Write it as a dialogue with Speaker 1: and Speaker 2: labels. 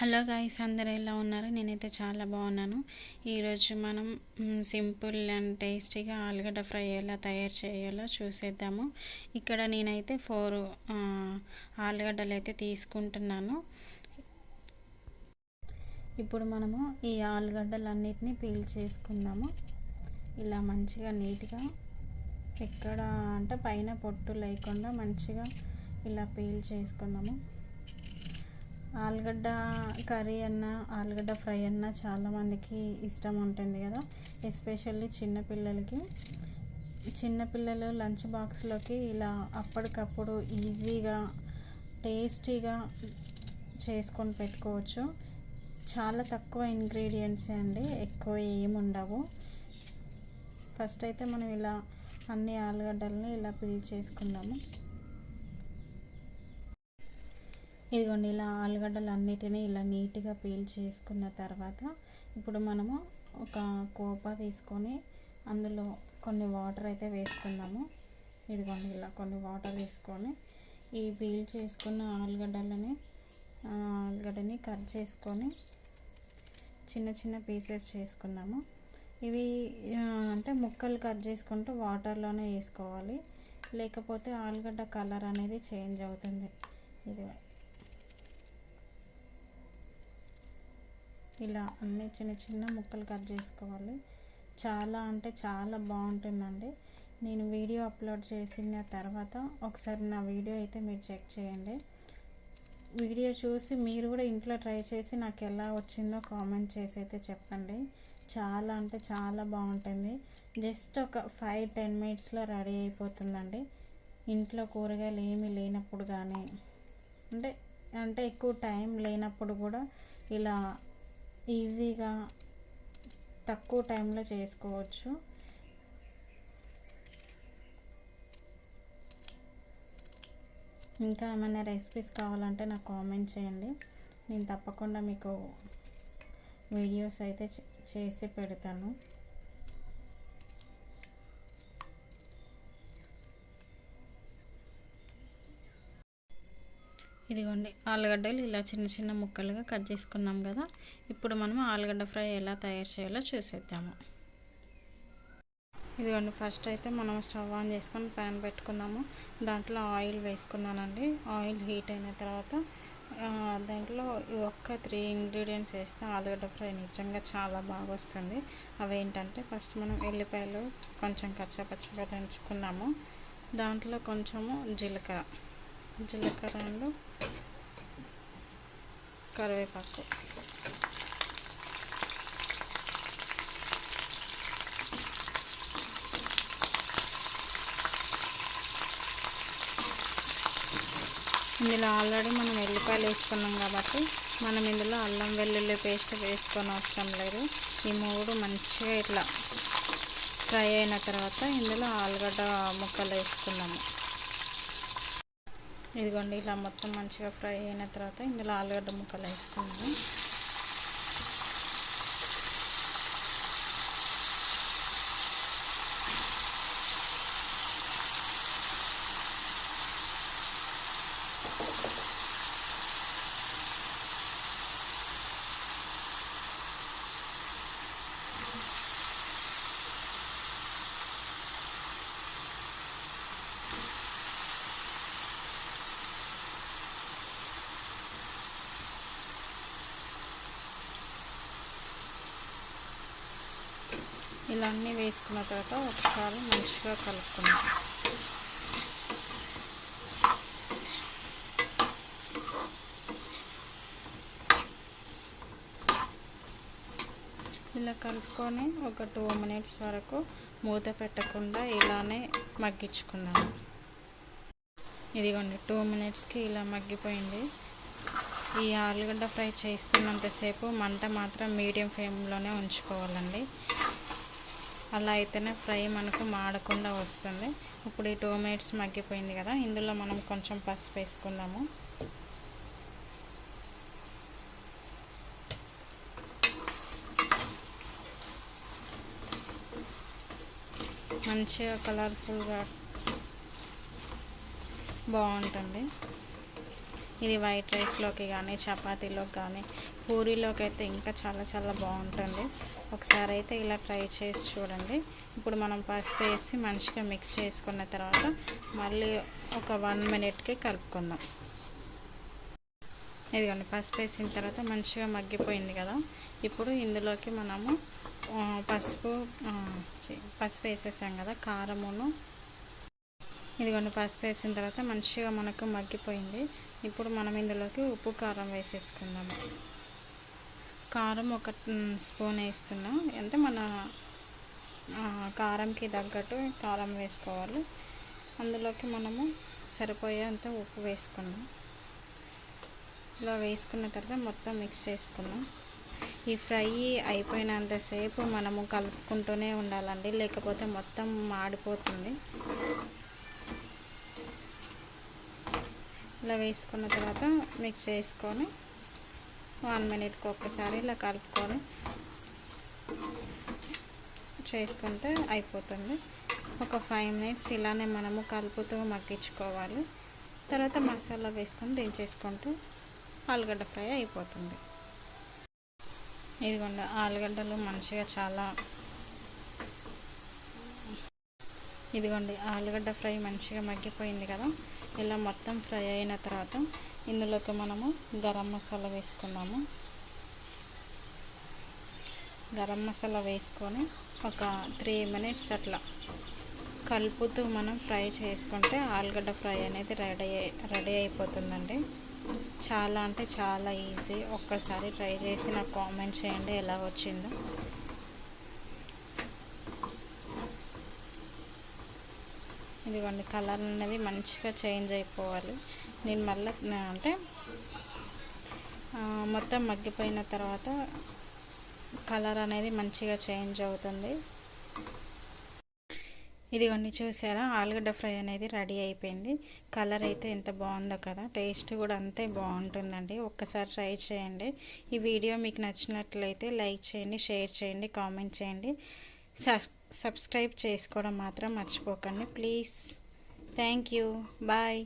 Speaker 1: Hello guys, అందరూ ఎలా ఉన్నారు? నేనైతే చాలా బాగున్నాను. ఈరోజు మనం సింపుల్ అండ్ టేస్టీగా ఆలుగడ్డ ఫ్రై ఎలా తయారు చేయాలో చూసేద్దాము. ఇక్కడ నేనైతే 4 ఆలుగడ్డలు అయితే తీసుకుంటున్నాను. ఇప్పుడు మనము ఈ ఆలుగడ్డలన్నిటిని పీల్ చేసుకుందాము. ఇలా మంచిగా నీట్గా ఎక్కడ అంటే పైన పొట్టు లేకుండా మంచిగా ఇలా పీల్ చేసుకుందాము. ఆలుగడ్డ కర్రీ అన్న ఆలుగడ్డ ఫ్రై అన్న చాలామందికి ఇష్టం ఉంటుంది కదా, ఎస్పెషల్లీ చిన్నపిల్లలు లంచ్ బాక్స్లోకి ఇలా అప్పటికప్పుడు ఈజీగా టేస్టీగా చేసుకొని పెట్టుకోవచ్చు. చాలా తక్కువ ఇంగ్రీడియంట్స్ అండి, ఎక్కువ ఏమి ఉండవు. ఫస్ట్ అయితే మనం ఇలా అన్ని ఆలుగడ్డలని ఇలా పీల్ చేసుకుందాము. ఇదిగోండి, ఇలా ఆలుగడ్డలు అన్నిటినీ ఇలా నీట్గా పీల్ చేసుకున్న తర్వాత ఇప్పుడు మనము ఒక కోప తీసుకొని అందులో కొన్ని వాటర్ అయితే వేసుకుందాము. ఇదిగోండి, ఇలా కొన్ని వాటర్ వేసుకొని ఈ పీల్ చేసుకున్న ఆలుగడ్డని కట్ చేసుకొని చిన్న చిన్న పీసెస్ చేసుకుందాము. ఇవి అంటే ముక్కలు కట్ చేసుకుంటూ వాటర్లోనే వేసుకోవాలి, లేకపోతే ఆలుగడ్డ కలర్ అనేది చేంజ్ అవుతుంది. ఇది ఇలా అన్ని చిన్న చిన్న ముక్కలు కట్ చేసుకోవాలి. చాలా అంటే చాలా బాగుంటుందండి. నేను వీడియో అప్లోడ్ చేసిన తర్వాత ఒకసారి నా వీడియో అయితే మీరు చెక్ చేయండి. వీడియో చూసి మీరు కూడా ఇంట్లో ట్రై చేసి నాకు ఎలా వచ్చిందో కామెంట్ చేసి అయితే చెప్పండి. చాలా అంటే చాలా బాగుంటుంది. జస్ట్ ఒక 5-10 మినిట్స్లో రెడీ అయిపోతుందండి. ఇంట్లో కూరగాయలు ఏమీ లేనప్పుడు కానీ అంటే ఎక్కువ టైం లేనప్పుడు కూడా ఇలా ఈజీగా తక్కువ టైంలో చేసుకోవచ్చు. ఇంకా ఏమైనా రెసిపీస్ కావాలంటే నాకు కామెంట్ చేయండి, నేను తప్పకుండా మీకు వీడియోస్ అయితే చేసి పెడతాను. ఇదిగోండి, ఆలుగడ్డలు ఇలా చిన్న చిన్న ముక్కలుగా కట్ చేసుకున్నాం కదా. ఇప్పుడు మనం ఆలుగడ్డ ఫ్రై ఎలా తయారు చేయాలో చూసేద్దాము. ఇదిగోండి, ఫస్ట్ అయితే మనం స్టవ్ ఆన్ చేసుకొని ప్యాన్ పెట్టుకున్నాము. దాంట్లో ఆయిల్ వేసుకున్నానండి. ఆయిల్ హీట్ అయిన తర్వాత దాంట్లో ఒక్క 3 ఇంగ్రీడియంట్స్ వేస్తే ఆలుగడ్డ ఫ్రై నిజంగా చాలా బాగా వస్తుంది. అవేంటంటే ఫస్ట్ మనం ఎల్లిపాయలు కొంచెం కచ్చాపచ్చగా దంచుకున్నాము. దాంట్లో కొంచెము జీలకర్ర అండ్ కరివేపాకు, ఇందులో ఆల్రెడీ మనం ఎల్లిపాయలు వేసుకున్నాం కాబట్టి మనం ఇందులో అల్లం వెల్లుల్లి పేస్ట్ వేసుకొని అవసరం లేదు. ఈ 3 మంచిగా ఇట్లా ఫ్రై అయిన తర్వాత ఇందులో ఆలుగడ్డ ముక్కలు వేసుకున్నాము. ఇదిగోండి, ఇలా మొత్తం మంచిగా ఫ్రై అయిన తర్వాత ఇందులో ఆలుగడ్డ ముక్కలు వేసుకున్నాము. ఇలా అన్నీ వేసుకున్న తర్వాత ఒకసారి మంచిగా కలుపుకుందాం. ఇలా కలుపుకొని ఒక 2 మినిట్స్ వరకు మూత పెట్టకుండా ఇలానే మగ్గించుకుందాము. ఇదిగోండి, 2 మినిట్స్కి ఇలా మగ్గిపోయింది. ఈ ఆలుగడ్డ ఫ్రై చేస్తున్నంతసేపు మంట మాత్రం మీడియం ఫ్లేమ్లోనే ఉంచుకోవాలండి. అలా అయితేనే ఫ్రై మనకు మాడకుండా వస్తుంది. ఇప్పుడు ఈ 2 మినిట్స్ మగ్గిపోయింది కదా, ఇందులో మనం కొంచెం పసుపు వేసుకుందాము. మంచిగా కలర్ఫుల్గా బాగుంటుంది. ఇది వైట్ రైస్లోకి కానీ చపాతీలోకి కానీ పూరీలోకి అయితే ఇంకా చాలా చాలా బాగుంటుంది. ఒకసారి అయితే ఇలా ట్రై చేసి చూడండి. ఇప్పుడు మనం పసుపు వేసి మంచిగా మిక్స్ చేసుకున్న తర్వాత మళ్ళీ ఒక 1 మినిట్కి కలుపుకుందాం. ఇదిగోండి, పసుపు వేసిన తర్వాత మంచిగా మగ్గిపోయింది కదా. ఇప్పుడు ఇందులోకి మనము పసుపు వేసేసాం కదా, కారమును. ఇదిగోండి, పసుపు వేసిన తర్వాత మంచిగా మనకు మగ్గిపోయింది. ఇప్పుడు మనం ఇందులోకి ఉప్పు కారం వేసేసుకుందాము. కారం 1 స్పూన్ వేస్తున్నాం, అంటే మన కారంకి తగ్గట్టు కారం వేసుకోవాలి. అందులోకి మనము సరిపోయేంత ఉప్పు వేసుకున్నాం. ఇలా వేసుకున్న తర్వాత మొత్తం మిక్స్ చేసుకున్నాం. ఈ ఫ్రై అయిపోయినంతసేపు మనము కలుపుకుంటూనే ఉండాలండి, లేకపోతే మొత్తం మాడిపోతుంది. ఇలా వేసుకున్న తర్వాత మిక్స్ చేసుకొని 1 మినిట్కి ఒక్కసారి ఇలా కలుపుకొని చేసుకుంటే అయిపోతుంది. ఒక 5 మినిట్స్ ఇలానే మనము కలుపుతూ మగ్గించుకోవాలి. తర్వాత మసాలా వేసుకొని దించేసుకుంటూ ఆలుగడ్డ ఫ్రై అయిపోతుంది. ఇదిగోండి, ఆలుగడ్డలు మంచిగా ఇదిగోండి, ఆలుగడ్డ ఫ్రై మంచిగా మగ్గిపోయింది కదా. ఇలా మొత్తం ఫ్రై అయిన తర్వాత ఇందులోకి మనము గరం మసాలా వేసుకున్నాము. గరం మసాలా వేసుకొని ఒక 3 మినిట్స్ అట్లా కలుపుతూ మనం ఫ్రై చేసుకుంటే ఆలుగడ్డ ఫ్రై అనేది రెడీ అయిపోతుందండి. చాలా అంటే చాలా ఈజీ. ఒక్కసారి ట్రై చేసి నాకు కామెంట్ చేయండి ఎలా వచ్చిందో. ఇదిగోండి, కలర్ అనేది మంచిగా చేంజ్ అయిపోవాలి. నేను మళ్ళీ అంటే మొత్తం మగ్గిపోయిన తర్వాత కలర్ అనేది మంచిగా చేంజ్ అవుతుంది. ఇదిగోండి, చూసారా, ఆలుగడ్డ ఫ్రై అనేది రెడీ అయిపోయింది. కలర్ అయితే ఎంత బాగుందో కదా, టేస్ట్ కూడా అంతే బాగుంటుందండి. ఒక్కసారి ట్రై చేయండి. ఈ వీడియో మీకు నచ్చినట్లయితే లైక్ చేయండి, షేర్ చేయండి, కామెంట్ చేయండి. సబ్స్క్రైబ్ చేసుకోవడం మాత్రం మర్చిపోకండి ప్లీజ్. Thank you. బాయ్.